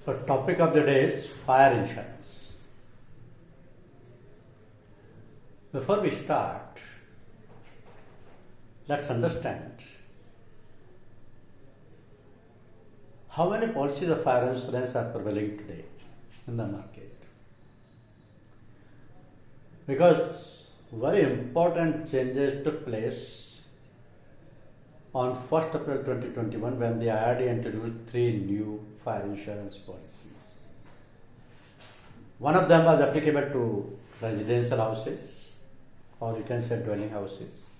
So topic of the day is fire insurance. Before we start, let's understand how many policies of fire insurance are prevailing today in the market. Because very important changes took place on 1st April 2021 when the IRD introduced 3 new fire insurance policies. One of them was applicable to residential houses, or you can say dwelling houses.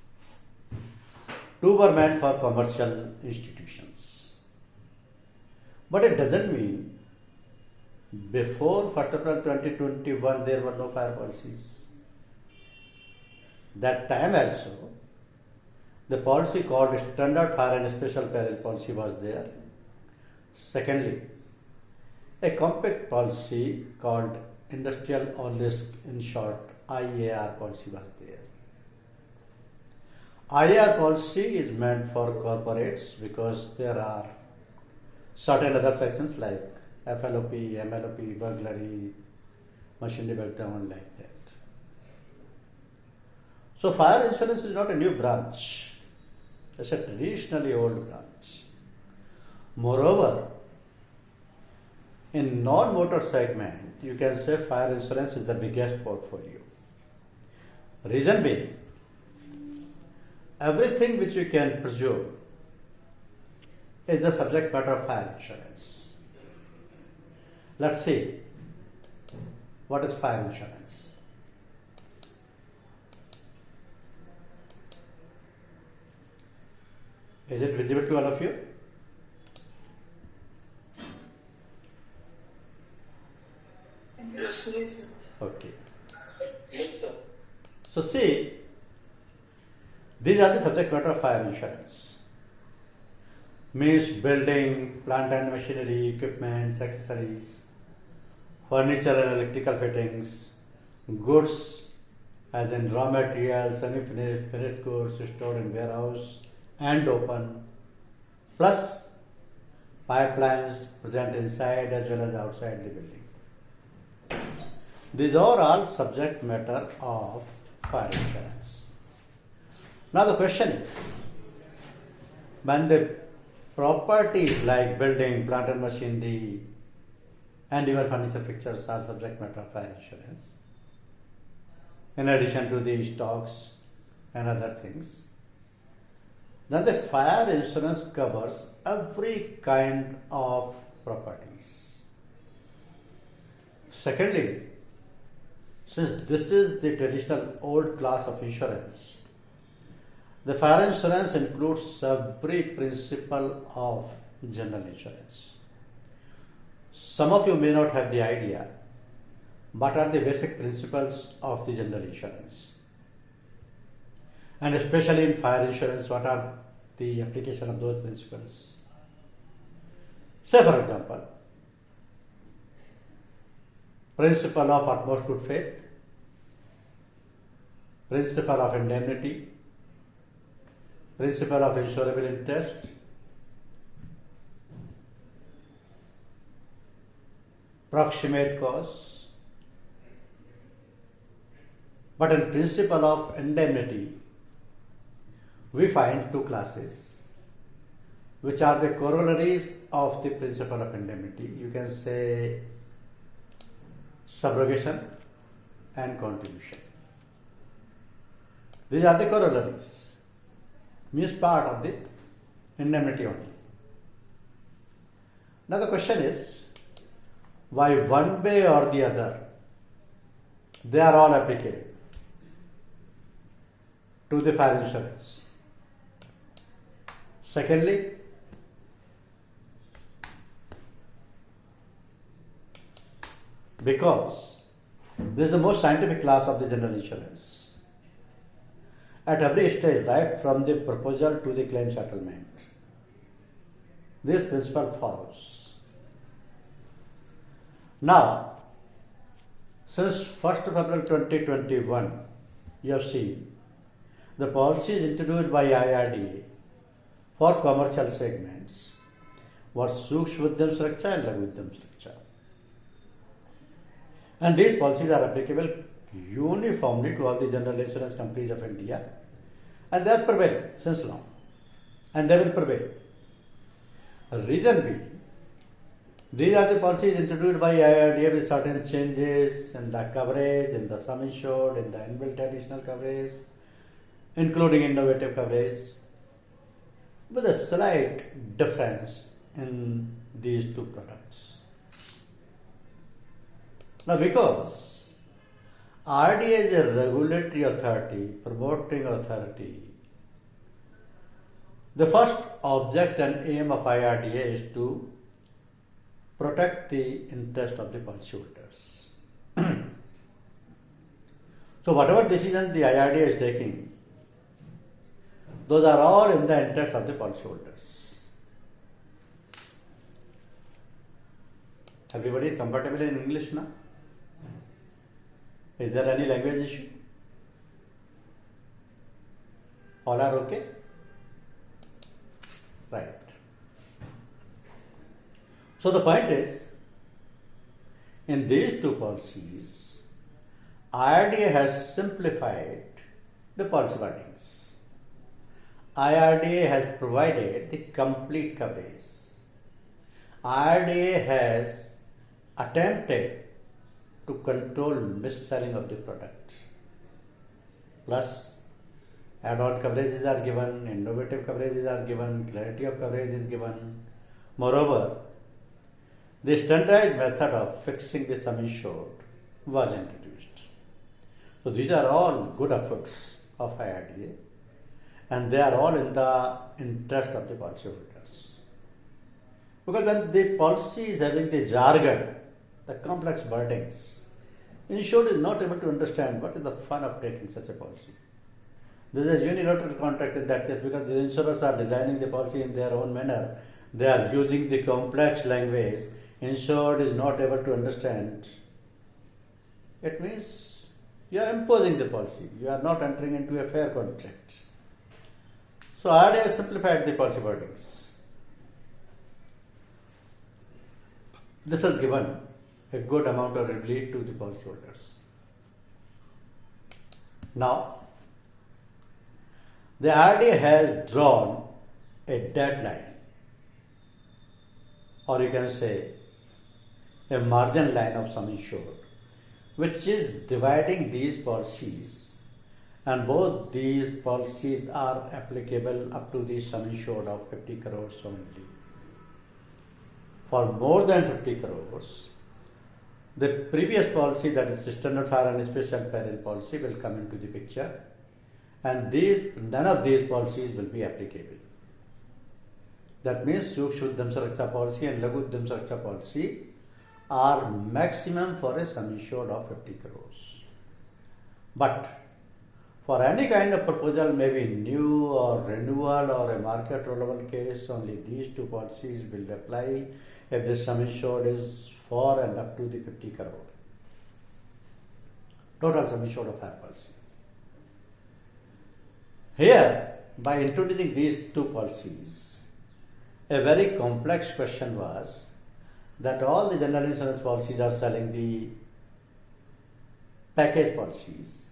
2 were meant for commercial institutions. But it doesn't mean before 1st April 2021 there were no fire policies. That time also, the policy called Standard Fire and Special Peril Policy was there. Secondly, a compact policy called Industrial All Risk, in short, IAR policy was there. IAR policy is meant for corporates because there are certain other sections like FLOP, MLOP, burglary, machinery breakdown, like that. So fire insurance is not a new branch. It's a traditionally old branch. Moreover, in non-motor segment, you can say fire insurance is the biggest portfolio. Reason being, everything which you can presume is the subject matter of fire insurance. Let's see, what is fire insurance? Is it visible to all of you? Yes, sir. Okay. Yes, sir. So see, these are the subject matter of fire insurance. Means building, plant and machinery, equipment, accessories, furniture and electrical fittings, goods as in raw materials, semi-finished, finished goods stored in warehouse and open, plus pipelines present inside as well as outside the building. These are all subject matter of fire insurance. Now the question is, when the properties like building, plant and machinery and even furniture fixtures are subject matter of fire insurance, in addition to the stocks and other things, then the fire insurance covers every kind of properties. Secondly, since this is the traditional old class of insurance, the fire insurance includes every principle of general insurance. Some of you may not have the idea what are the basic principles of the general insurance. And especially in fire insurance, what are the application of those principles? Say for example, principle of utmost good faith, principle of indemnity, principle of insurable interest, proximate cause. But in principle of indemnity, we find 2 classes which are the corollaries of the principle of indemnity. You can say subrogation and contribution. These are the corollaries, means part of the indemnity only. Now the question is, why one way or the other, they are all applicable to the fire insurance. Secondly, because this is the most scientific class of the general insurance. At every stage, right from the proposal to the claim settlement, this principle follows. Now, since 1st of April 2021, you have seen the policies introduced by IRDA for commercial segments was Sukshma Udyam Suraksha and Laghu Udyam Suraksha. And these policies are applicable uniformly to all the general insurance companies of India, and they have prevailed since long, and they will prevail. Reason being, these are the policies introduced by IRDA with certain changes in the coverage, in the sum insured, in the inbuilt additional coverage, including innovative coverage, with a slight difference in these two products. Now, because RDA is a regulatory authority, promoting authority, the first object and aim of IRDA is to protect the interest of the policyholders. So whatever decisions the IRDA is taking, those are all in the interest of the policyholders. Everybody is comfortable in English now? Is there any language issue? All are okay? Right. So the point is, in these two policies, IRDA has simplified the policy wordings. IRDA has provided the complete coverage. IRDA has attempted to control mis-selling of the product. Plus, add-on coverages are given, innovative coverages are given, clarity of coverage is given. Moreover, the standardized method of fixing the sum insured was introduced. So these are all good efforts of IRDA, and they are all in the interest of the policyholders. Because when the policy is having the jargon, the complex wordings, insured is not able to understand what is the fun of taking such a policy. This is a unilateral contract in that case, because the insurers are designing the policy in their own manner. They are using the complex language. Insured is not able to understand. It means you are imposing the policy. You are not entering into a fair contract. So IRDA has simplified the policy wordings. This has given a good amount of relief to the policyholders. Now, the IRDA has drawn a deadline, or you can say a margin line of sum insured, which is dividing these policies, and both these policies are applicable up to the sum insured of 50 crores only. For more than 50 crores, the previous policy, that is standard fire and special peril policy, will come into the picture, and none of these policies will be applicable. That means Sukshma Udyam Suraksha policy and Laghu Udyam Suraksha policy are maximum for a sum insured of 50 crores. But for any kind of proposal, maybe new or renewal or a market relevant case, only these two policies will apply if the sum insured is for and up to the 50 crore. Total sum insured of fire policy. Here, by introducing these two policies, a very complex question was that all the general insurance policies are selling the package policies,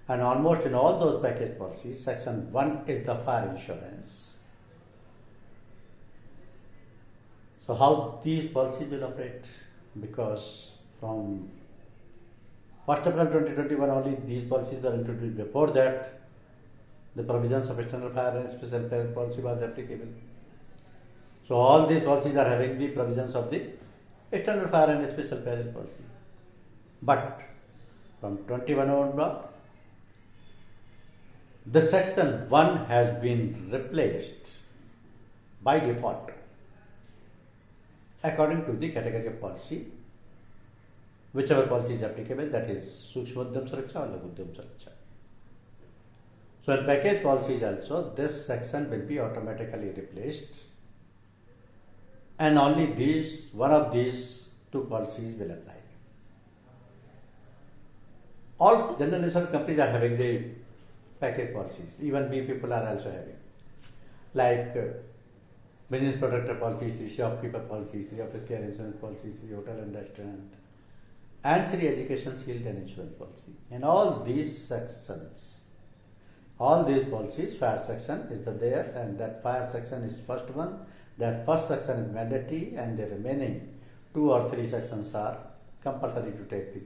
and almost in all those package policies, section 1 is the fire insurance. So how these policies will operate? Because from 1st April 2021 only these policies were introduced. Before that, the provisions of external fire and special peril policy was applicable. So all these policies are having the provisions of the external fire and special peril policy. But from 21 onward, the section 1 has been replaced by default according to the category of policy, whichever policy is applicable, that is Sukshma Udyam Suraksha or Laghu Udyam Suraksha. So in package policies also, this section will be automatically replaced, and only one of these two policies will apply. All general insurance companies are having the package policies. Even we people are also having. Like business protector policy, Sri shopkeeper policy, Sri office care insurance policy, Sri hotel and restaurant, and Sri education shield and insurance policy. In all these sections, all these policies, fire section is there, and that fire section is first one. That first section is mandatory, and the remaining 2 or 3 sections are compulsory to take the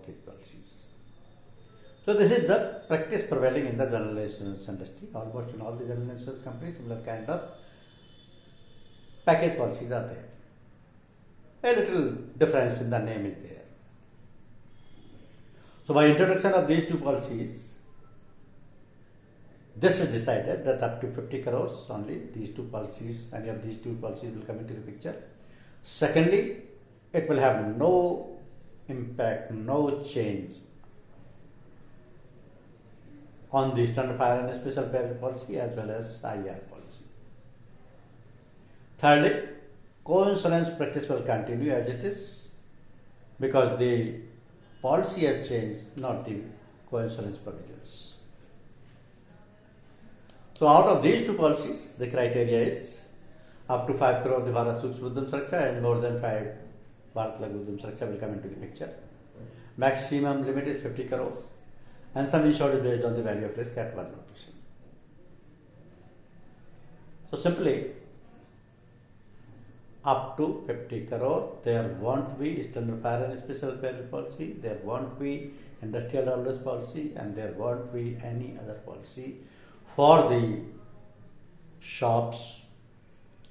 these policies. So this is the practice prevailing in the general insurance industry. Almost in all the general insurance companies, similar kind of package policies are there. A little difference in the name is there. So by introduction of these 2 policies, this is decided that up to 50 crores only these 2 policies, any of these 2 policies will come into the picture. Secondly, it will have no impact, no change on the standard fire and special peril policy as well as IR policy. Thirdly, co-insurance practice will continue as it is because the policy has changed, not the co-insurance provisions. So out of these 2 policies, the criteria is up to 5 crore the Bharat Sukshma Udyam Suraksha and more than 5 Bharat Laghu Udyam Suraksha will come into the picture. Maximum limit is 50 crores and sum insured is based on the value of risk at one location. So simply, up to 50 crore, there won't be standard fire and special peril policy, there won't be industrial dollars policy, and there won't be any other policy for the shops,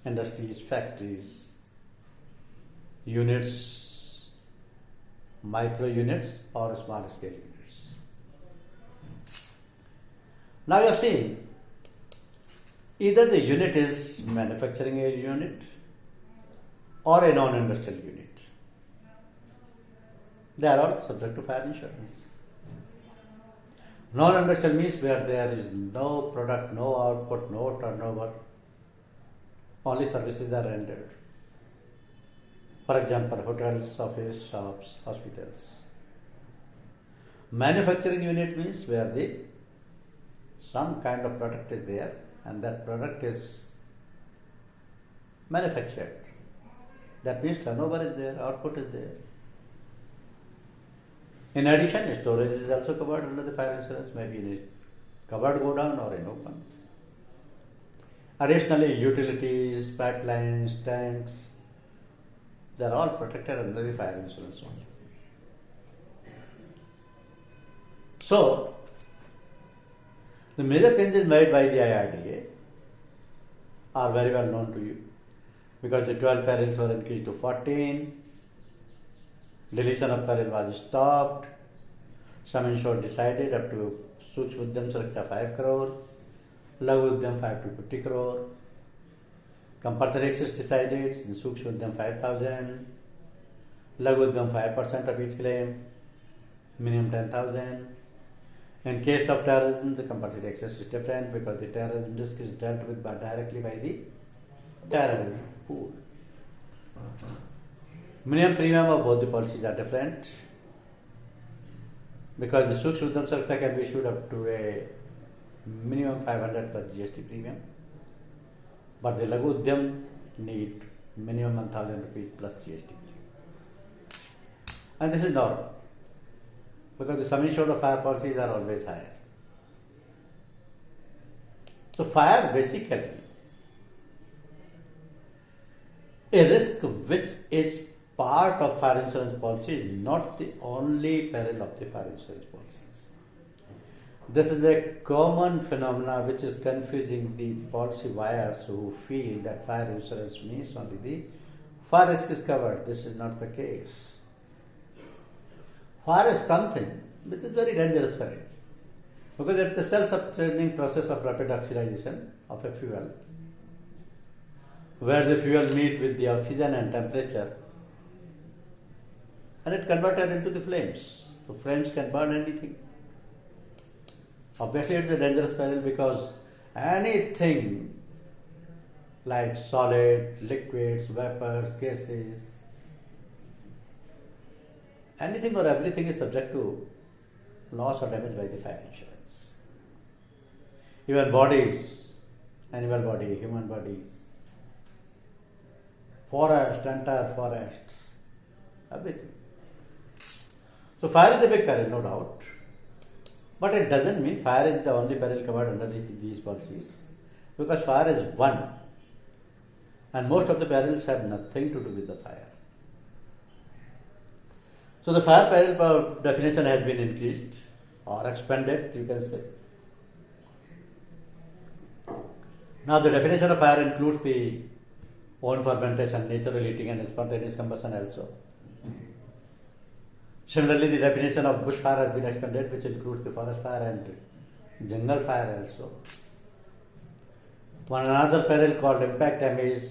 industries, factories, units, micro units or small scale units. Now you have seen either the unit is manufacturing a unit or a non-industrial unit. They are all subject to fire insurance. Non-industrial means where there is no product, no output, no turnover, only services are rendered. For example, hotels, office, shops, hospitals. Manufacturing unit means where some kind of product is there and that product is manufactured. That means turnover is there, output is there. In addition, storage is also covered under the fire insurance, maybe in a covered godown or in open. Additionally, utilities, pipelines, tanks, they are all protected under the fire insurance only. So, the major changes made by the IRDA are very well known to you because the 12 perils were increased to 14, deletion of peril was stopped, sum insured decided up to Sukshma Udyam Suraksha 5 crore, Laghu Udyam 5 to 50 crore, compulsory excess decided in Sukshma Udyam 5,000, Laghu Udyam 5% of each claim, minimum 10,000. In case of terrorism, the compulsory excess is different because the terrorism risk is dealt with directly by the terrorism pool. Minimum premium of both the policies are different because the Sukshma Udyam Suraksha can be issued up to a minimum 500 plus GST premium, but the Laghu Udyam need minimum 1,000 rupees plus GST. And this is normal because the sum insured of fire policies are always higher. So fire basically a risk which is part of fire insurance policy is not the only peril of the fire insurance policies. This is a common phenomena which is confusing the policy buyers who feel that fire insurance means only the fire risk is covered. This is not the case. Fire is something which is very dangerous for it because it's a self-sustaining process of rapid oxidation of a fuel where the fuel meet with the oxygen and temperature and it converted into the flames. So flames can burn anything. Obviously it's a dangerous peril because anything like solid, liquids, vapors, gases, anything or everything is subject to loss or damage by the fire insurance. Even bodies, animal body, human bodies, forest, entire forests, everything. So fire is a big peril, no doubt. But it doesn't mean fire is the only peril covered under these policies, because fire is one, and most of the perils have nothing to do with the fire. So the fire peril definition has been increased or expanded, you can say. Now the definition of fire includes the own fermentation, natural heating and spontaneous combustion also. Similarly, the definition of bush fire has been expanded, which includes the forest fire and jungle fire also. One another peril called impact damage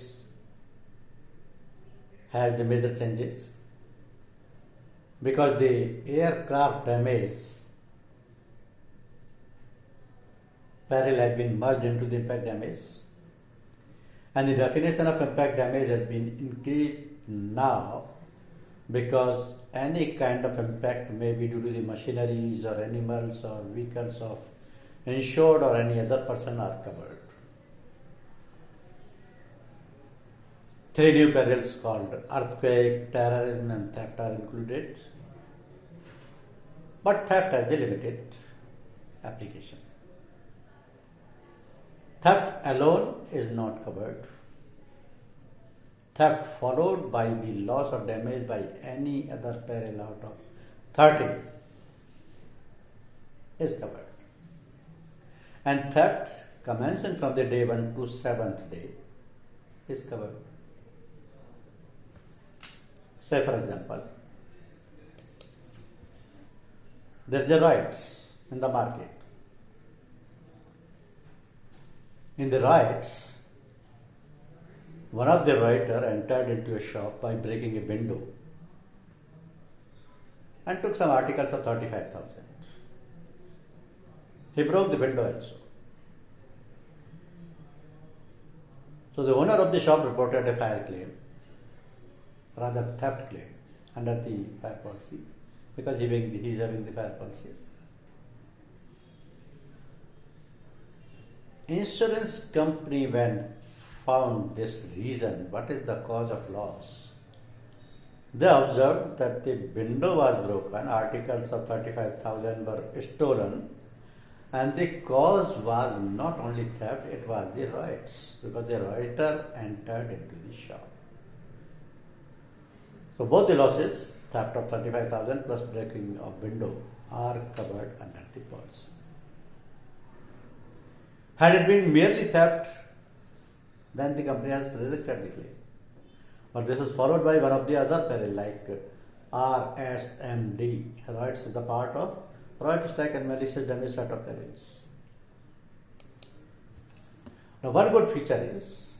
has the major changes, because the aircraft damage peril has been merged into the impact damage, and the definition of impact damage has been increased now, because any kind of impact may be due to the machineries or animals or vehicles of insured or any other person are covered. 3 new perils called earthquake, terrorism and theft are included, but theft has a limited application. Theft alone is not covered. Theft followed by the loss or damage by any other peril out of 30 is covered. And theft commencing from the day 1 to 7th day is covered. Say for example, there is a riots in the market. In the riots, one of the rioter entered into a shop by breaking a window and took some articles of 35,000. He broke the window also. So the owner of the shop reported a fire claim, rather theft claim, under the fire policy, because he is having the fire policy. Insurance company, when found this reason, what is the cause of loss, they observed that the window was broken, articles of 35,000 were stolen, and the cause was not only theft, it was the riots, because the rioter entered into the shop. So both the losses, theft of 35,000 plus breaking of window, are covered under the policy. Had it been merely theft, then the company has rejected the claim. But this is followed by one of the other peril like RSMD. Riots is the part of riot, strike and malicious damage set of perils. Now one good feature is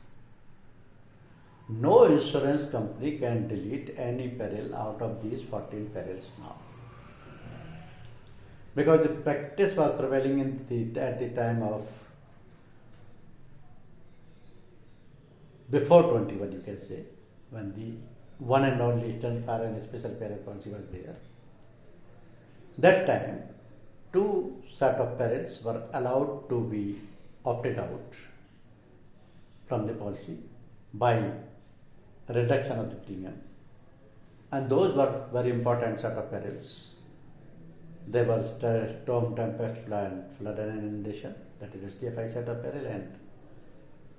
no insurance company can delete any peril out of these 14 perils now. Because the practice was prevailing at the time of before 21, you can say, when the one and only instant fire and special peril policy was there. That time, 2 set of perils were allowed to be opted out from the policy by reduction of the premium, and those were very important set of perils. They were storm, tempest, flood and inundation, that is STFI set of peril, and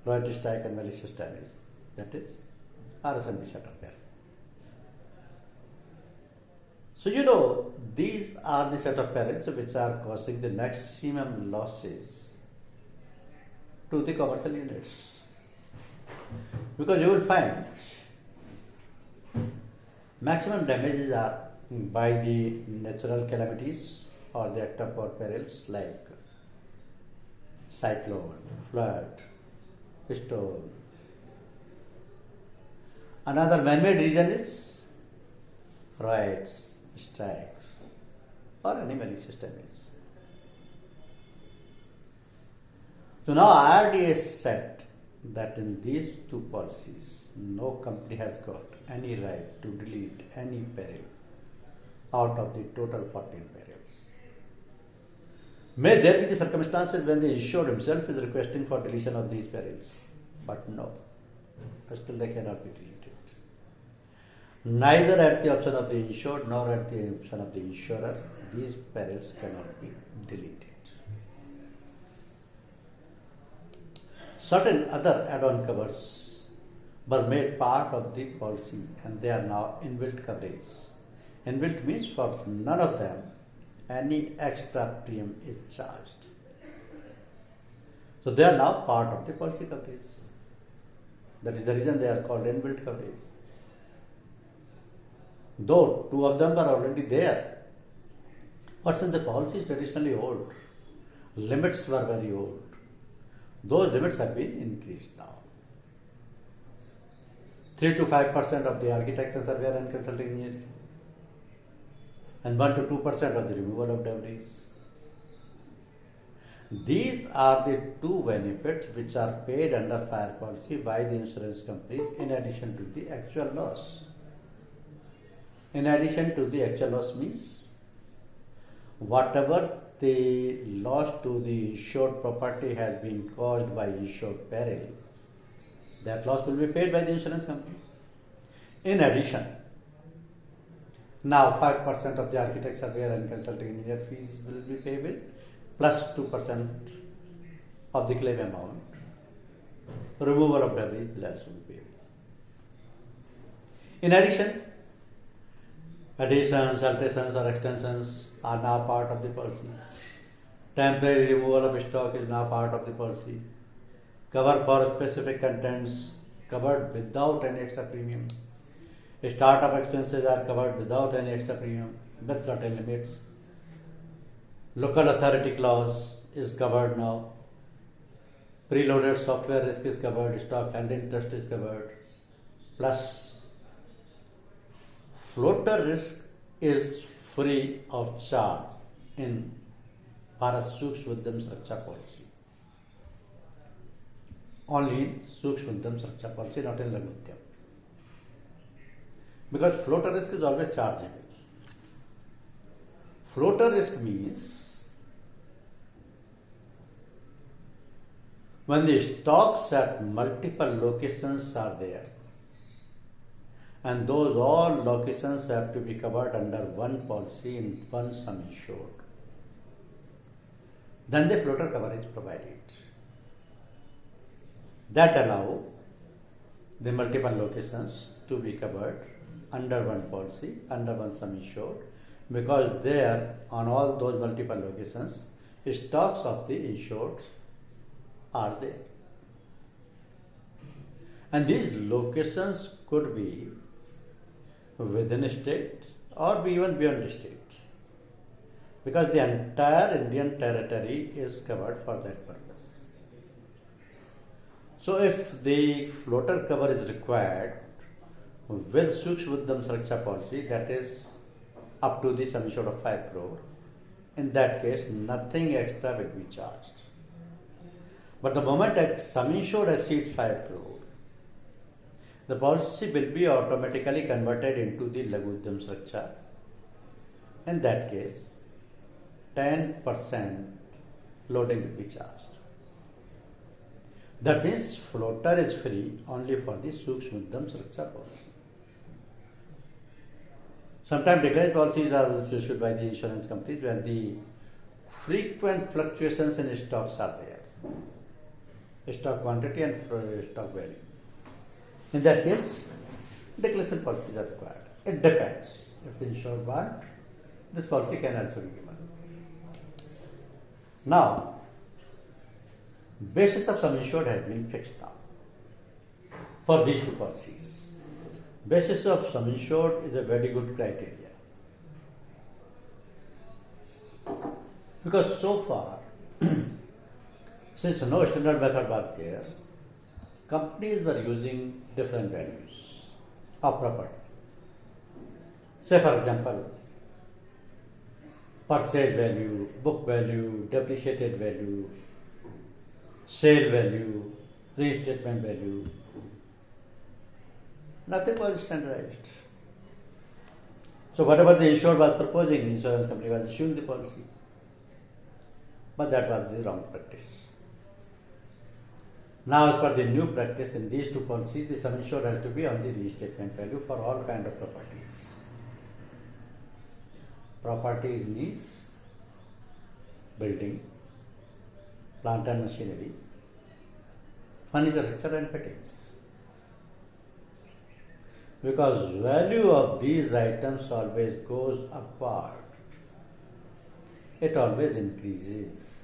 riot, strike and malicious damage, that is RSMB set of peril. So these are the set of perils which are causing the maximum losses to the commercial units, because you will find maximum damages are by the natural calamities or the act of God perils like cyclone, flood, storm. Another man-made reason is riots, strikes, or any malicious damage. So now IRDA said that in these 2 policies, no company has got any right to delete any peril out of the total 14 perils. May there be the circumstances when the insured himself is requesting for deletion of these perils, but no. still they cannot be deleted. Neither at the option of the insured nor at the option of the insurer, these perils cannot be deleted. Certain other add-on covers were made part of the policy and they are now inbuilt coverage. Inbuilt means for none of them any extra premium is charged. So they are now part of the policy coverage. That is the reason they are called inbuilt coverage. Though two of them are already there, but since the policy is traditionally old, limits were very old. Those limits have been increased now. 3 to 5% of the architect and surveyor and consulting engineer fee, and 1 to 2% of the removal of debris. These are the two benefits which are paid under fire policy by the insurance companies in addition to the actual loss. In addition to the actual loss means whatever the loss to the insured property has been caused by insured peril, that loss will be paid by the insurance company. In addition, now 5% of the architect, surveyor and consulting engineer fees will be payable plus 2% of the claim amount. Removal of debris will also be payable. In addition, additions, alterations or extensions are now part of the policy. Temporary removal of stock is now part of the policy. Cover for specific contents covered without any extra premium. Startup expenses are covered without any extra premium with certain limits. Local authority clause is covered now. Preloaded software risk is covered. Stock handling trust is covered. Plus, floater risk is free of charge in Bharat Sukshma Udyam Suraksha policy. Only in Sukshma Udyam Suraksha policy, not in Laghu Udyam. Because floater risk is always chargeable. Floater risk means when the stocks at multiple locations are there and those all locations have to be covered under one policy in one sum insured, then the floater cover is provided. That allow the multiple locations to be covered under one policy, under one sum insured, because there on all those multiple locations, stocks of the insured are there. And these locations could be within a state or be even beyond the state, because the entire Indian territory is covered for that purpose. So if the floater cover is required with Sukshma Udyam Suraksha policy, that is up to the sum insured of 5 crore, in that case nothing extra will be charged. But the moment a sum insured exceeds 5 crore, the policy will be automatically converted into the Laghu Udyam Suraksha. In that case, 10% loading will be charged. That means floater is free only for the Sukshma Udyam Suraksha policy. Sometimes declared policies are also issued by the insurance companies when the frequent fluctuations in stocks are there, stock quantity and stock value. In that case, declaration policies are required. It depends. If the insured want, this policy can also be given. Now, basis of sum insured has been fixed now for these two policies. Basis of sum insured is a very good criteria, because so far, since no standard method was there, companies were using different values of property. Say for example, purchase value, book value, depreciated value, sale value, reinstatement value. Nothing was standardized. So whatever the insured was proposing, the insurance company was issuing the policy. But that was the wrong practice. Now, as per the new practice in these two policies, the sum insured has to be on the restatement value for all kind of properties. Properties means building, plant and machinery, furniture, and fittings. Because value of these items always goes upward. It always increases.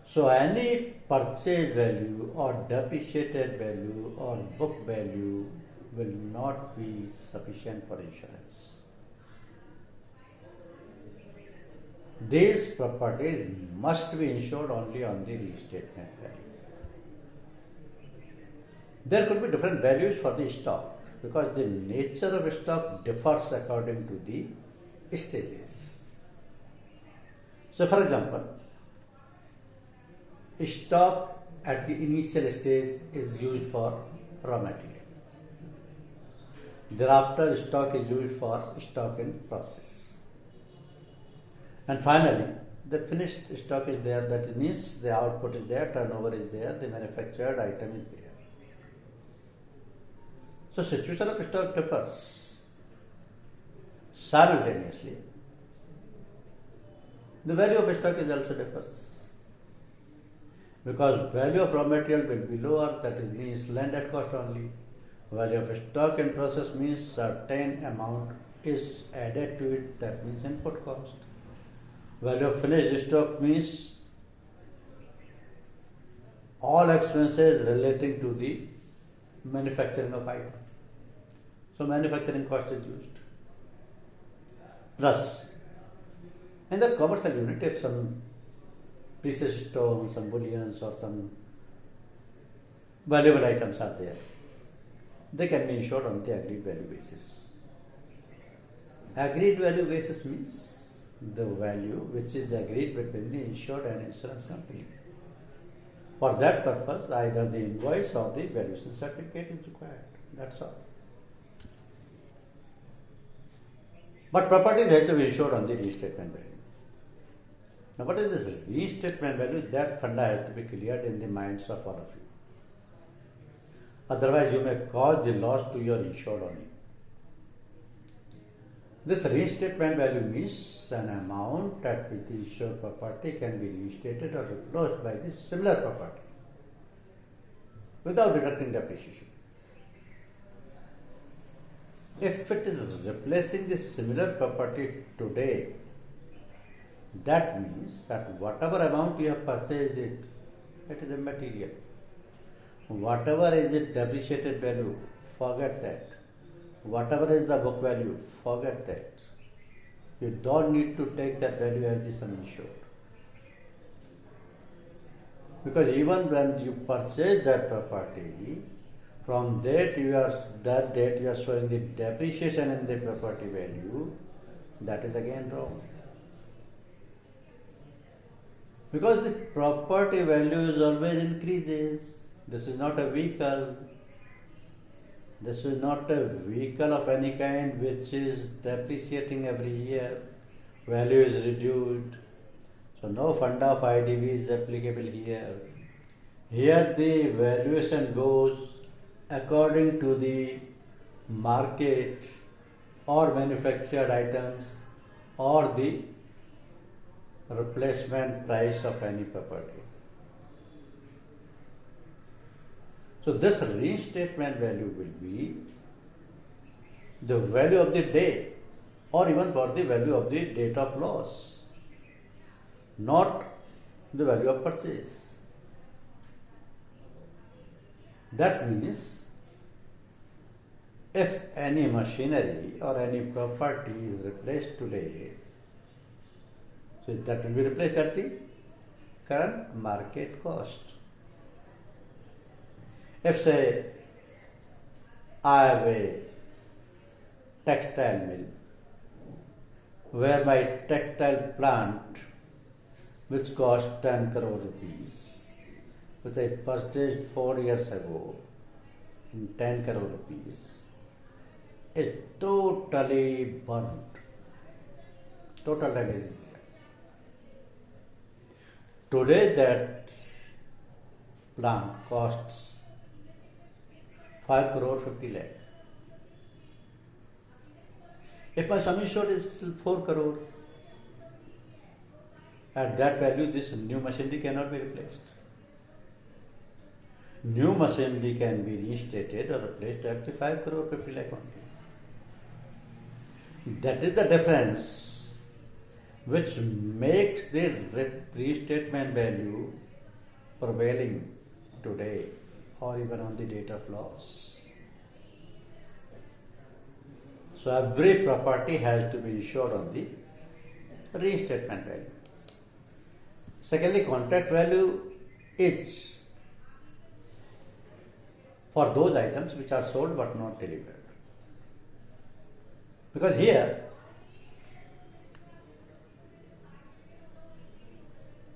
So any purchase value or depreciated value or book value will not be sufficient for insurance. These properties must be insured only on the restatement value. There could be different values for the stock because the nature of stock differs according to the stages. So, for example, stock at the initial stage is used for raw material. Thereafter, stock is used for stock in process. And finally, the finished stock is there, that means the output is there, turnover is there, the manufactured item is there. So, situation of stock differs. Simultaneously, the value of stock is also differs. Because value of raw material will be lower, that is means landed cost only. Value of stock in process means certain amount is added to it, that means input cost. Value of finished stock means all expenses relating to the manufacturing of item. So manufacturing cost is used. Plus, in that commercial unit, if some precious stones, some bullions or some valuable items are there, they can be insured on the agreed value basis. Agreed value basis means the value which is agreed between the insured and insurance company. For that purpose, either the invoice or the valuation certificate is required. That's all. But properties has to be insured on the restatement value. Now, what is this restatement value? That funda has to be cleared in the minds of all of you. Otherwise, you may cause the loss to your insured only. This reinstatement value means an amount at which the insured property can be reinstated or replaced by the similar property without deducting depreciation. If it is replacing the similar property today, that means at whatever amount you have purchased it, it is immaterial. Whatever is its depreciated value, forget that. Whatever is the book value, forget that. You don't need to take that value as the sum insured. Because even when you purchase that property, from that date you are showing the depreciation in the property value, that is again wrong. Because the property value is always increases. This is not a vehicle. This is not a vehicle of any kind which is depreciating every year. Value is reduced. So no funda of IDV is applicable here. Here the valuation goes according to the market or manufactured items or the replacement price of any property. So this reinstatement value will be the value of the day or even for the value of the date of loss, not the value of purchase. That means if any machinery or any property is replaced today, so that will be replaced at the current market cost. If say I have a textile mill where my textile plant which cost 10 crore rupees, which I purchased 4 years ago in 10 crore rupees, is totally burnt. Total damage is there. Today that plant costs 5 crore 50 lakh. If my sum insured is still 4 crore, at that value this new machinery cannot be replaced. New machinery can be reinstated or replaced at the 5 crore 50 lakh only. That is the difference which makes the restatement value prevailing today or even on the date of loss. So every property has to be insured on the reinstatement value. Secondly, contract value is for those items which are sold but not delivered. Because here,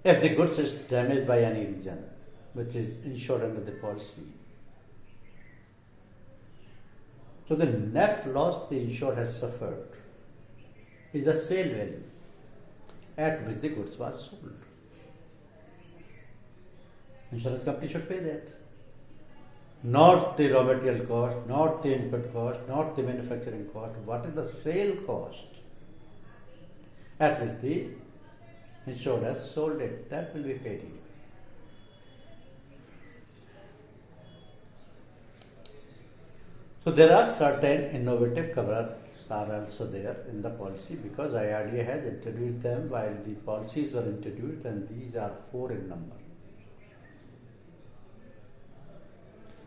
if the goods is damaged by any reason, which is insured under the policy, so the net loss the insured has suffered is the sale value at which the goods was sold. Insurance company should pay that. Not the raw material cost, not the input cost, not the manufacturing cost. What is the sale cost at which the insured has sold it? That will be paid here. So there are certain innovative covers are also there in the policy because IRDA has introduced them while the policies were introduced, and these are 4 in number.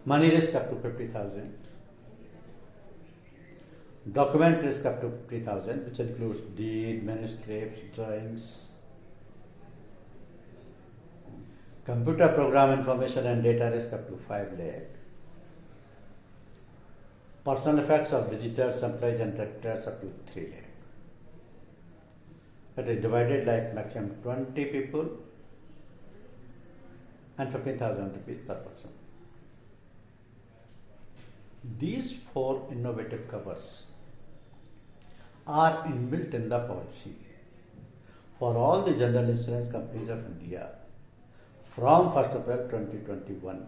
Money risk up to 50,000. Document risk up to 50,000, which includes deed, manuscripts, drawings. Computer program information and data risk up to 5 lakh. Personal effects of visitors, employees and directors up to 3 lakh. That is divided like maximum 20 people and 15,000 rupees per person. These 4 innovative covers are inbuilt in the policy for all the general insurance companies of India from 1st April 2021.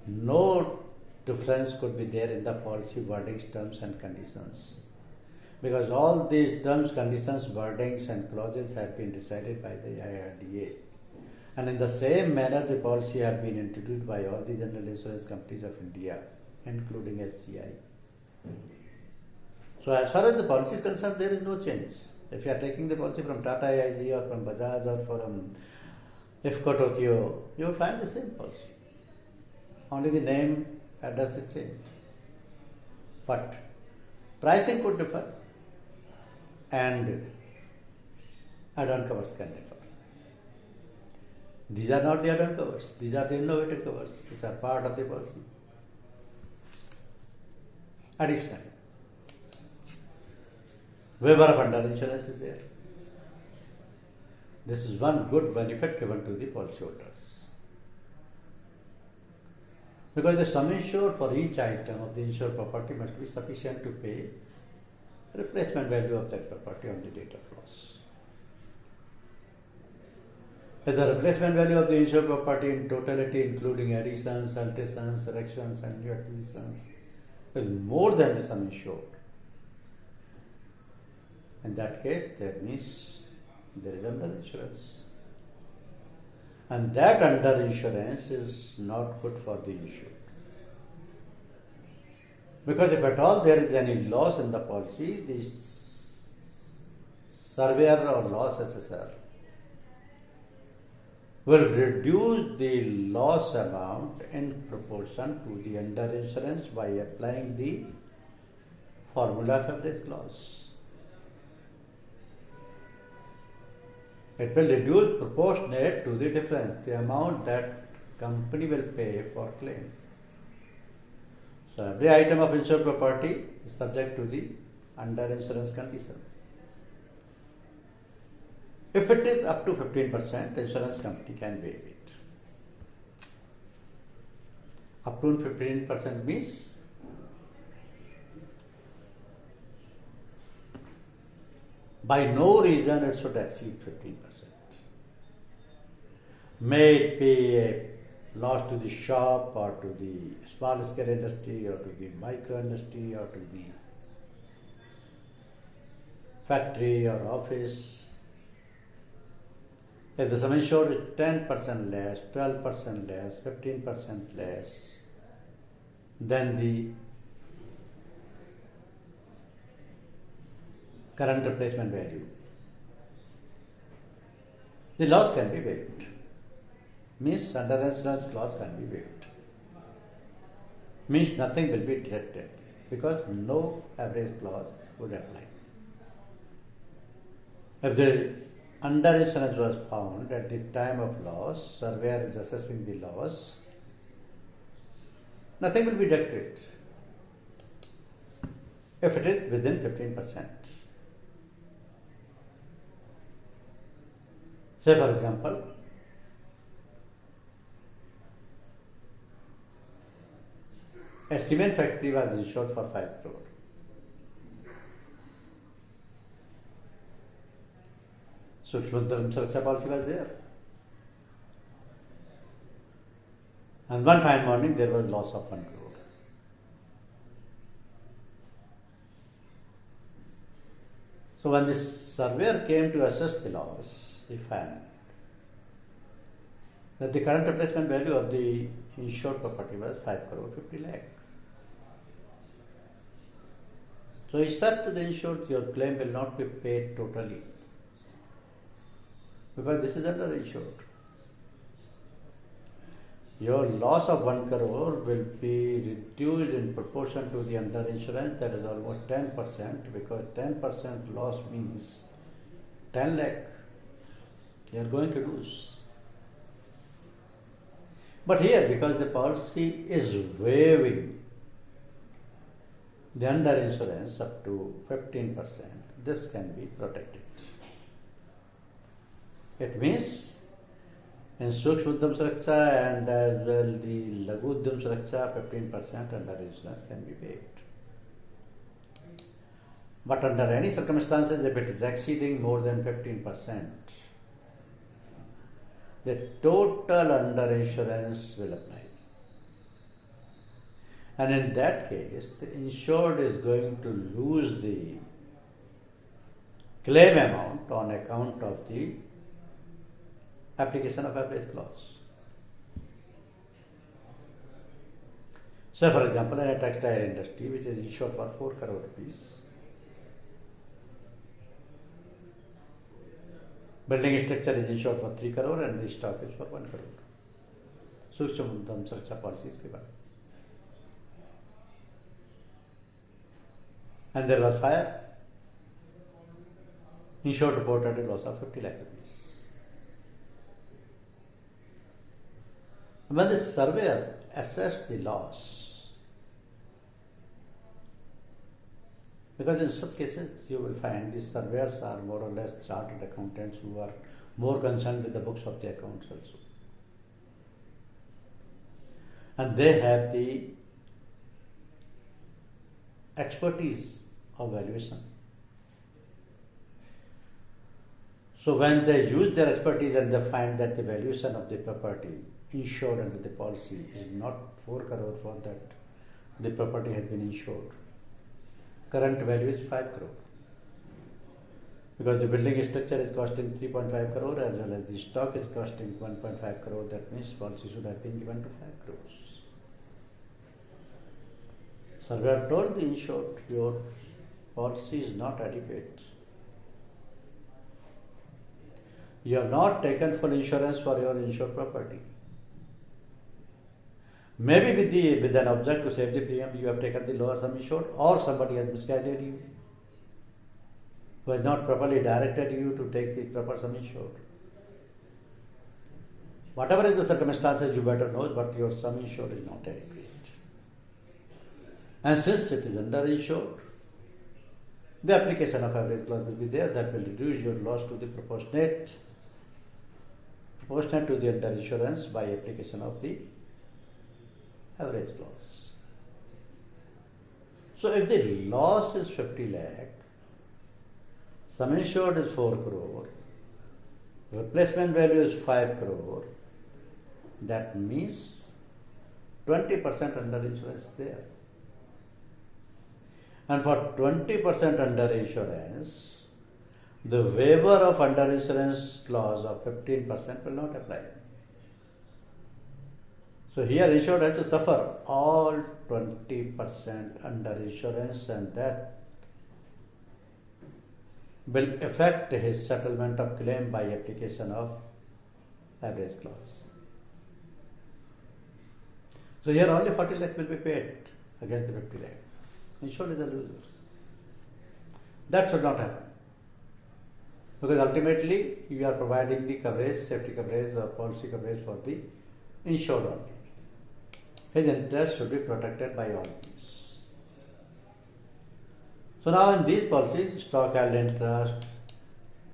No difference could be there in the policy wordings, terms and conditions, because all these terms, conditions, wordings and clauses have been decided by the IRDA, and in the same manner the policy have been introduced by all the general insurance companies of India, including SCI. So as far as the policy is concerned, there is no change. If you are taking the policy from Tata AIG or from Bajaj or from IFCO Tokyo, you will find the same policy. Only the name, address is changed. But pricing could differ and add-on covers can differ. These are not the add-on covers. These are the innovative covers which are part of the policy. Additionally, waiver of under insurance is there. This is one good benefit given to the policyholders. Because the sum insured for each item of the insured property must be sufficient to pay replacement value of that property on the date of loss. If the replacement value of the insured property in totality, including additions, alterations, erections and new acquisitions, is more than the sum insured, in that case that means there is under insurance, and that under insurance is not good for the insured, because if at all there is any loss in the policy, the surveyor or loss assessor will reduce the loss amount in proportion to the under insurance by applying the formula of average loss. It will reduce proportionate to the difference, the amount that company will pay for claim. So every item of insured property is subject to the under insurance condition. If it is up to 15%, insurance company can waive it. Up to 15% means by no reason it should exceed 15%. May it be a loss to the shop or to the small scale industry or to the micro industry or to the factory or office. If the sum insured is 10% less, 12% less, 15% less, then the current replacement value, the loss can be waived. Means under insurance loss can be waived. Means nothing will be deducted because no average clause would apply. If the under insurance was found at the time of loss, surveyor is assessing the loss, nothing will be deducted if it is within 15%. Say for example, a cement factory was insured for 5 crore. Sukshma Suraksha policy was there. And one fine morning there was loss of 1 crore. So when the surveyor came to assess the loss, he found that the current replacement value of the insured property was 5 crore 50 lakh. So he said to the insured, your claim will not be paid totally because this is under insured. Your loss of 1 crore will be reduced in proportion to the under insurance, that is almost 10%, because 10% loss means 10 lakh you are going to lose. But here, because the policy is waiving the under insurance up to 15%, this can be protected. It means in Sukshma Udyam Suraksha and as well the Laghu Udyam Suraksha, 15% under insurance can be waived. But under any circumstances, if it is exceeding more than 15%, the total under insurance will apply. And in that case, the insured is going to lose the claim amount on account of the application of average clause. So, for example, in a textile industry which is insured for 4 crore rupees, building structure is insured for 3 crore and the stock is for 1 crore. Sukshma Udyam Suraksha policy is given. And there was fire. Insured reported a loss of 50 lakh rupees. When the surveyor assessed the loss, because in such cases you will find these surveyors are more or less chartered accountants who are more concerned with the books of the accounts also. And they have the expertise of valuation. So when they use their expertise and they find that the valuation of the property insured under the policy is not 4 crore for that the property has been insured, current value is 5 crore. Because the building structure is costing 3.5 crore as well as the stock is costing 1.5 crore, that means policy should have been given to 5 crores. Surveyor told the insured, your policy is not adequate. You have not taken full insurance for your insured property. Maybe with an object to save the premium, you have taken the lower sum insured, or somebody has misguided you, who has not properly directed you to take the proper sum insured. Whatever is the circumstances, you better know, but your sum insured is not adequate. And since it is under insured, the application of average clause will be there, that will reduce your loss to the proportionate to the under insurance by application of the average clause. So if the loss is 50 lakh, sum insured is 4 crore, replacement value is 5 crore, That means 20% under insurance there. And for 20% under insurance, the waiver of under insurance clause of 15% will not apply. So here insured has to suffer all 20% under insurance, and that will affect his settlement of claim by application of average clause. So here only 40 lakhs will be paid against the 50 lakhs. Insured is a loser. That should not happen. Because ultimately you are providing the coverage, safety coverage or policy coverage for the insured only. His interest should be protected by all means. So now in these policies, stock held in trust,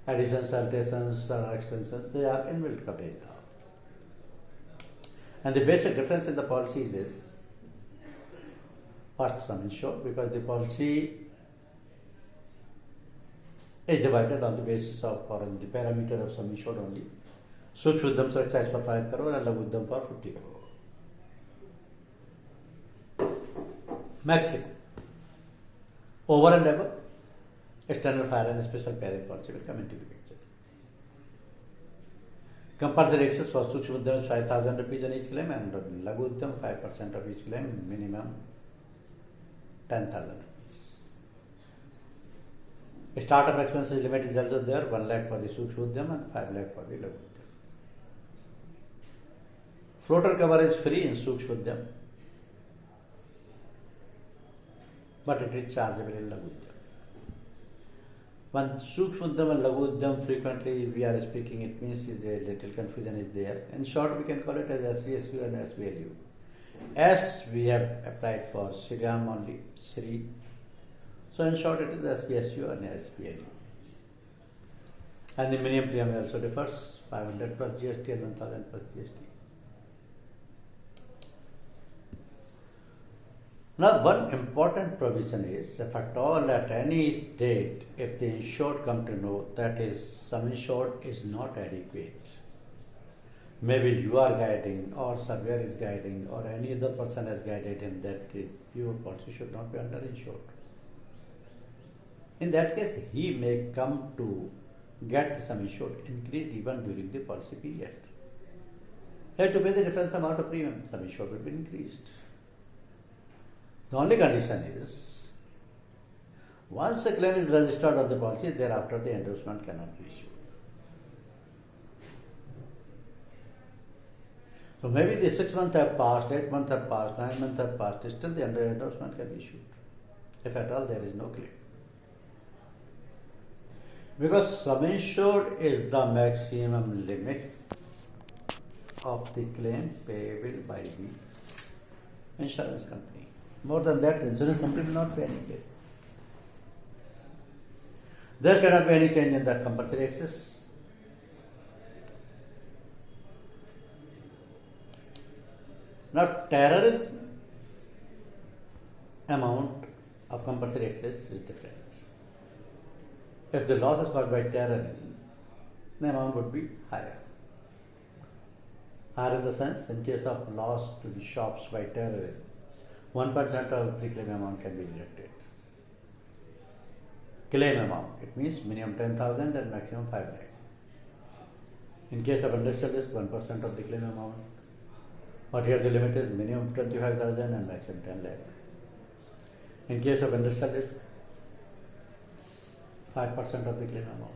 additions, alterations or extensions, they are inbuilt coverage now. And the basic difference in the policies is first sum insured, because the policy is divided on the basis of or on the parameter of sum insured only. Sukshma Udyam size for 5 crore and Laghu Udyam for 50 crore. Maximum. Over and above, external fire and special peril policy will come into the picture. Compulsory excess for Sukshma Udyam is 5,000 rupees on each claim, and Laghu Udyam 5% of each claim, minimum 10,000 rupees. Startup expenses limit is also there, 1 lakh for the Sukshma Udyam and 5 lakh for the Laghu Udyam. Floater cover is free in Sukshma Udyam, but it is chargeable in Laghu Udyam. When Sukshma Udyam and Laghu Udyam frequently we are speaking, it means a little confusion is there. In short, we can call it as SCSU and SVLU. S we have applied for Shriram only, Shri. So in short, it is SPSU and SVLU. And the minimum premium also differs, 500 plus GST and 1000 plus GST. Now, one important provision is, if at all at any date, if the insured come to know that his sum insured is not adequate, maybe you are guiding or surveyor is guiding or any other person has guided him that your policy should not be underinsured. In that case, he may come to get the sum insured increased even during the policy period. He has to pay the difference amount of premium, sum insured will be increased. The only condition is, once a claim is registered on the policy, thereafter the endorsement cannot be issued. So maybe the 6 months have passed, 8 months have passed, 9 months have passed, still the endorsement can be issued, if at all there is no claim. Because sum insured is the maximum limit of the claim payable by the insurance company. More than that, the insurance company will not pay any claim. There cannot be any change in the compulsory excess. Now, terrorism amount of compulsory excess is different. If the loss is caused by terrorism, the amount would be higher. Higher in the sense, in case of loss to the shops by terrorism, 1% of the claim amount can be deducted. Claim amount, it means minimum 10,000 and maximum 5 lakh. In case of industrial risk, 1% of the claim amount. But here the limit is minimum 25,000 and maximum 10 lakh. In case of industrial risk, 5% of the claim amount.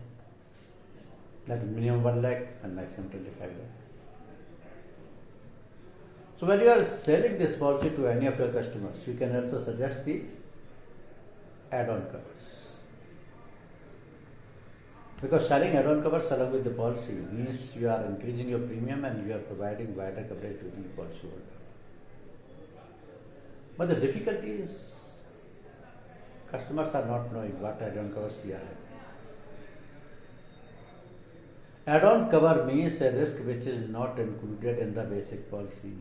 That is minimum 1 lakh and maximum 25 lakh. So when you are selling this policy to any of your customers, you can also suggest the add-on covers. Because selling add-on covers along with the policy means you are increasing your premium and you are providing wider coverage to the policyholder. But the difficulty is customers are not knowing what add-on covers we are having. Add-on cover means a risk which is not included in the basic policy.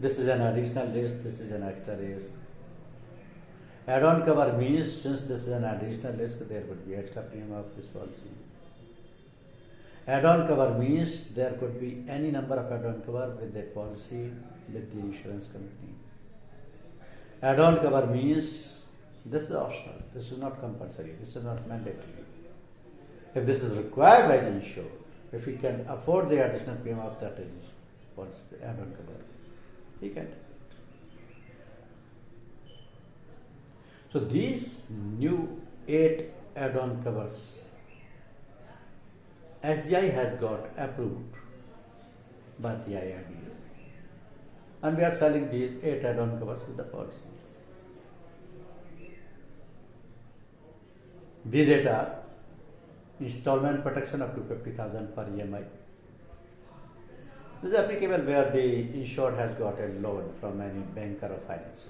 This is an additional risk, this is an extra risk. Add-on cover means since this is an additional risk, there would be extra premium of this policy. Add-on cover means there could be any number of add-on cover with a policy with the insurance company. Add-on cover means this is optional, this is not compulsory, this is not mandatory. If this is required by the insured, if he can afford the additional premium of that policy, add-on cover, he can take it. So these new 8 add-on covers, SGI has got approved by the IRDA, and we are selling these 8 add-on covers with the policy. These 8 are installment protection up to 50,000 per EMI. This is applicable where the insured has got a loan from any banker or financer.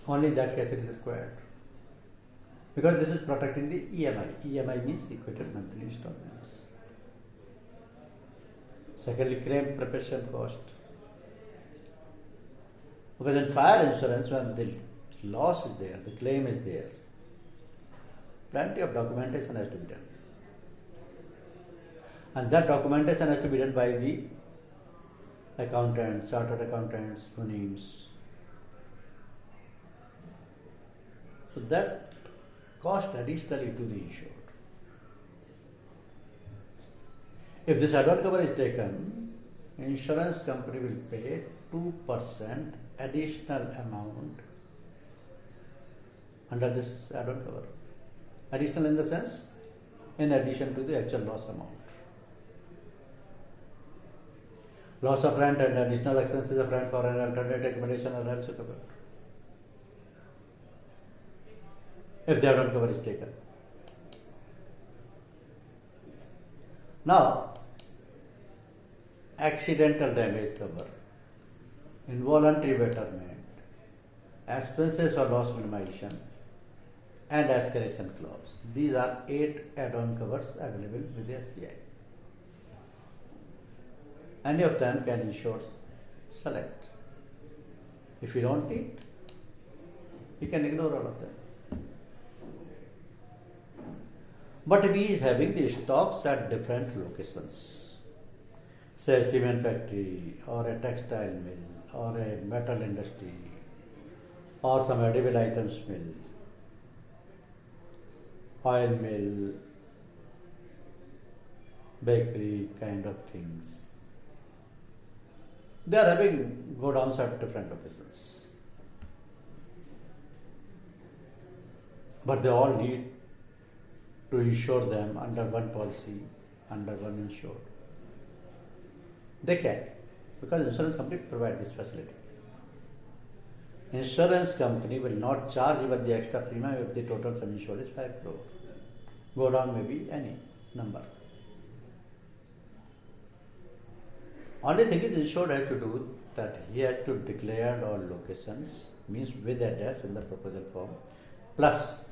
Only in that case it is required. Because this is protecting the EMI. EMI means equated monthly installments. Secondly, claim preparation cost. Because in fire insurance, when the loss is there, the claim is there, plenty of documentation has to be done. And that documentation has to be done by the accountants, chartered accountants, munis. So that cost additionally to the insured. If this add-on cover is taken, insurance company will pay 2% additional amount under this add-on cover. Additional in the sense, in addition to the actual loss amount. Loss of rent and additional expenses of rent for an alternate accommodation are also covered, if the add-on cover is taken. Now, accidental damage cover, involuntary betterment, expenses for loss minimization, and escalation clause. These are 8 add-on covers available with the SCI. Any of them can insured select. If you don't need, you can ignore all of them. But if he is having the stocks at different locations, say a cement factory or a textile mill or a metal industry or some edible items mill, oil mill, bakery kind of things, they are having godowns at different locations. But they all need to insure them under one policy, under one insured. They can, because insurance company provide this facility. Insurance company will not charge even the extra premium if the total sum insured is 5 crore. Go down maybe any number. Only thing is insured has to do that he has to declare all locations, means with address in the proposal form, plus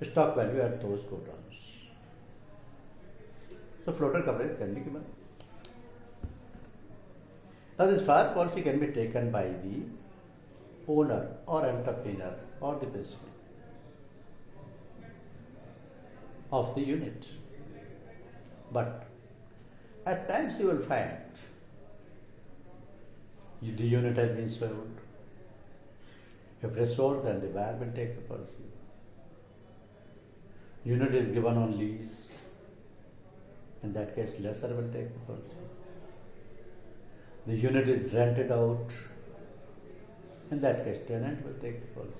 stock value at those godowns. So floater coverage can be given. Now this fire policy can be taken by the owner or entrepreneur or the principal of the unit. But at times you will find the unit has been sold. If it is sold, then the buyer will take the policy. Unit is given on lease. In that case, lessor will take the policy. The unit is rented out. In that case, tenant will take the policy.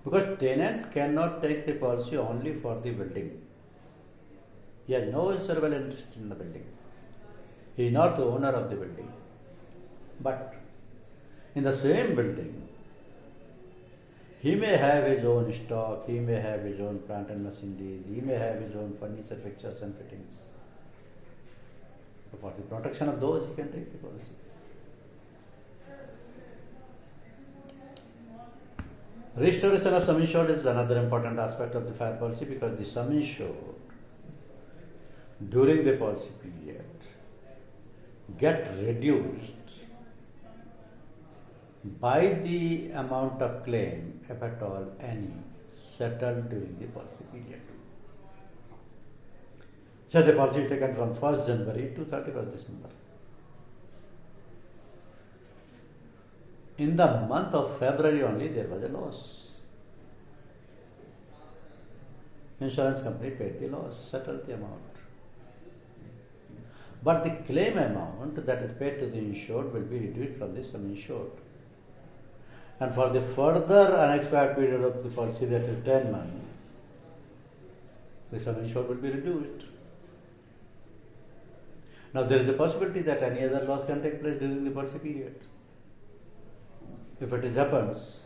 Because tenant cannot take the policy only for the building. He has no insurable interest in the building. He is not the owner of the building. But in the same building, he may have his own stock, he may have his own plant and machinery, he may have his own furniture, fixtures and fittings. So for the protection of those, he can take the policy. Restoration of sum insured is another important aspect of the fire policy, because the sum insured during the policy period get reduced by the amount of claim, if at all any, settled during the policy period. So the policy is taken from 1st January to 31st December. In the month of February only there was a loss. Insurance company paid the loss, settled the amount. But the claim amount that is paid to the insured will be reduced from the sum insured. And for the further unexpired period of the policy, that is 10 months, the sum insured will be reduced. Now there is a possibility that any other loss can take place during the policy period. If it happens,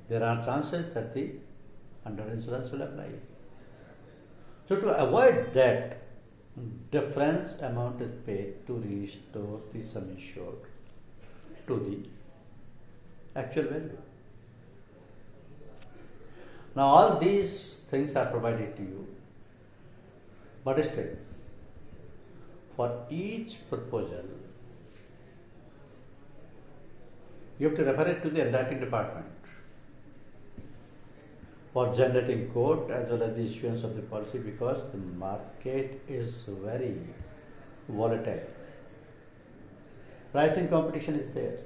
there are chances that the under insurance will apply. So to avoid that, difference amount is paid to restore the sum insured to the actual value. Now all these things are provided to you, but still, for each proposal, you have to refer it to the underwriting department for generating quote as well as the issuance of the policy, because the market is very volatile. Pricing competition is there.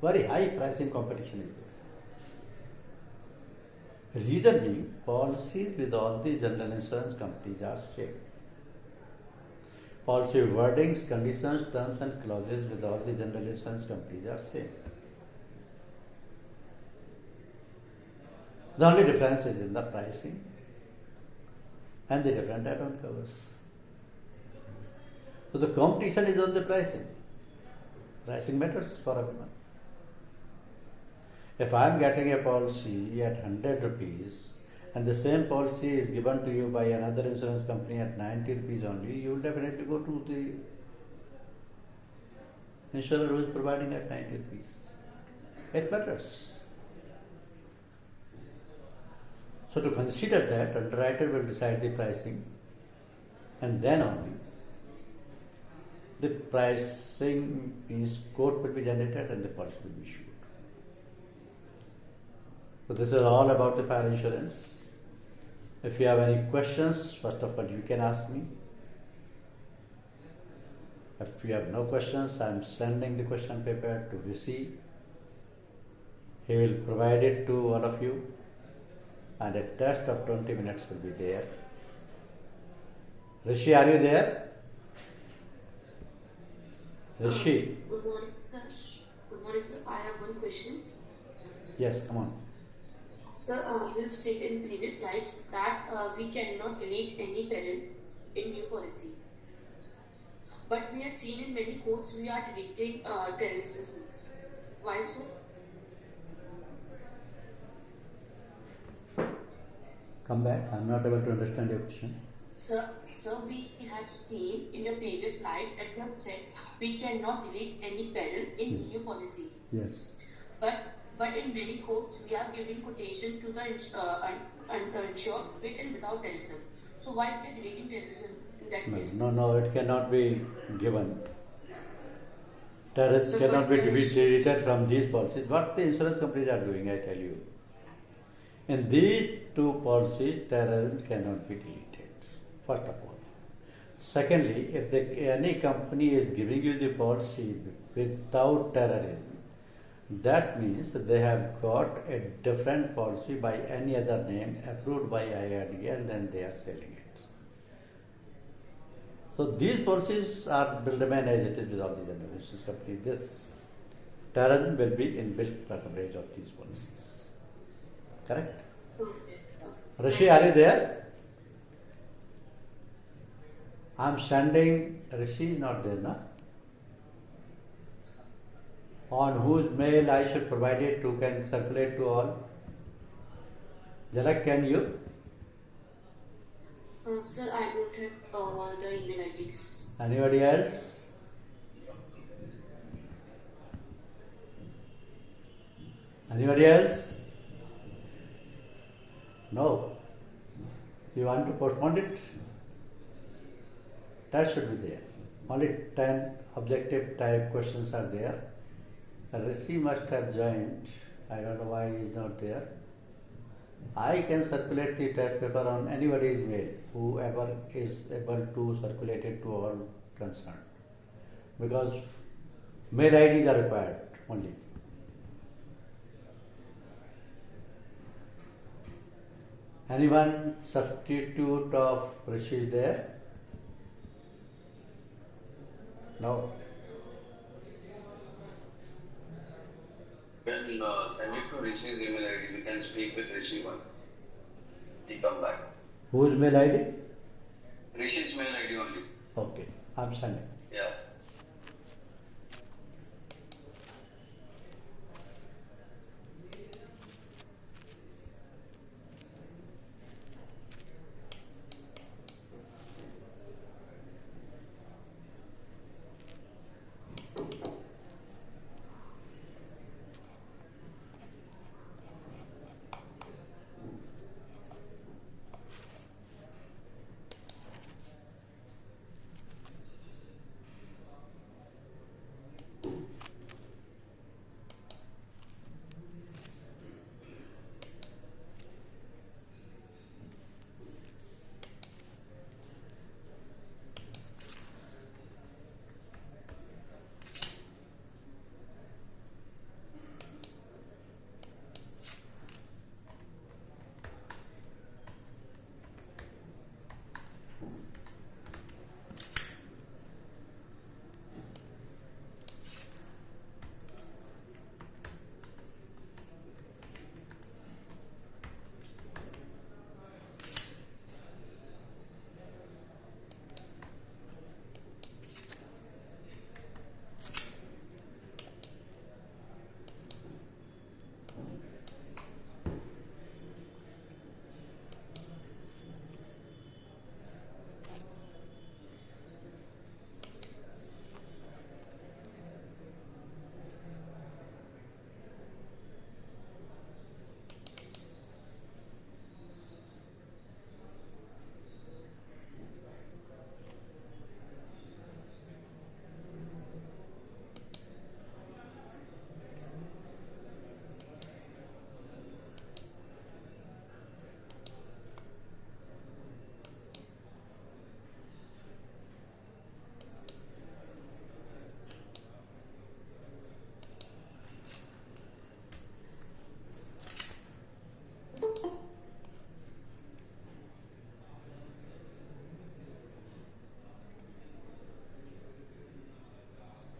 Very high pricing competition is there. Reason being, policies with all the general insurance companies are same. Policy wordings, conditions, terms and clauses with all the general insurance companies are same. The only difference is in the pricing and the different add-on covers. So the competition is on the pricing. Pricing matters for everyone. If I am getting a policy at 100 rupees and the same policy is given to you by another insurance company at 90 rupees only, you will definitely go to the insurer who is providing at 90 rupees. It matters. So to consider that, underwriter will decide the pricing, and then only the pricing means quote will be generated and the policy will be issued. So this is all about the fire insurance. If you have any questions, first of all you can ask me. If you have no questions, I am sending the question paper to Rishi. He will provide it to all of you, and a test of 20 minutes will be there. Rishi, are you there? Rishi? Good morning, sir. Good morning, sir. I have one question. Yes, come on. Sir, you have said in previous slides that we cannot delete any parent in new policy. But we have seen in many codes we are deleting terrorism. Why so? Come back. I'm not able to understand your question. Sir, we have seen in your previous slide that you have said we cannot delete any peril in new policy. Yes. But in many codes we are giving quotation to the uninsured with and without terrorism. So why we are deleting terrorism in that case? No, it cannot be given. Terrorism So cannot be what is- deleted from these policies. What the insurance companies are doing, I tell you. In these two policies, terrorism cannot be deleted, first of all. Secondly, if any company is giving you the policy without terrorism, that means they have got a different policy by any other name approved by IRDA, and then they are selling it. So these policies will remain as it is with all the general insurance companies. This terrorism will be inbuilt coverage of these policies. Correct? Okay. Rishi, are you there? I'm sending. Rishi is not there, na? On whose mail I should provide it to can circulate to all? Jalak, can you? Sir, I don't have all the email IDs. Anybody else? Anybody else? No. You want to postpone it? That should be there. Only 10 objective type questions are there. Rishi must have joined I don't know why he is not there. I can circulate the test paper on anybody's mail, whoever is able to circulate it to all concerned. Because mail IDs are required only. Anyone substitute of Rishi is there? No. Well, send it to Rishi's email ID. We can speak with Rishi once he come back. Whose mail ID? Rishi's mail ID only. Okay, I'm sending. Yeah.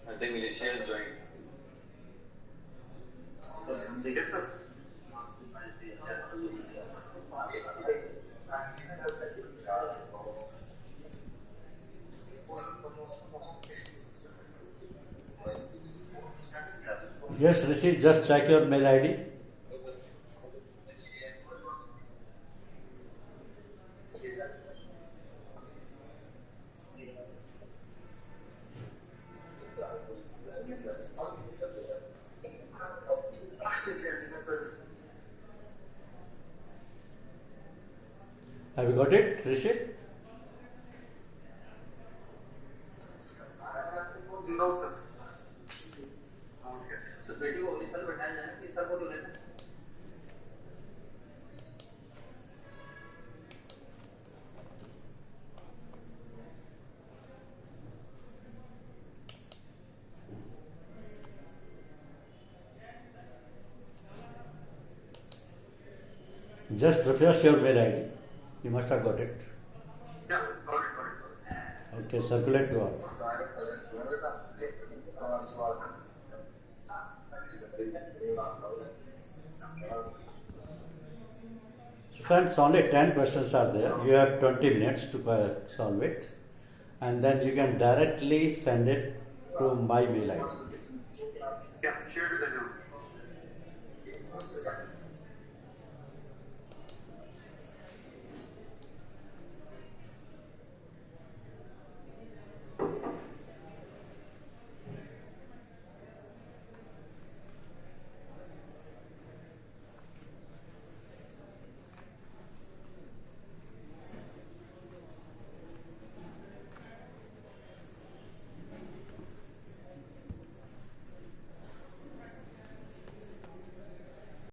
I think Rishi has joined. Yes, sir. Yes, Rishi, just check your mail ID. Have you got it, Rishi? No, sir. Okay. So, बेटी को अगली साल बैठाया जाए कि sir को तो लेना. Just refresh your mail ID. You must have got it. Yeah, got it. Okay, circulate to all. So friends, only 10 questions are there. You have 20 minutes to solve it, and then you can directly send it to my mail ID. Yeah, share with everyone.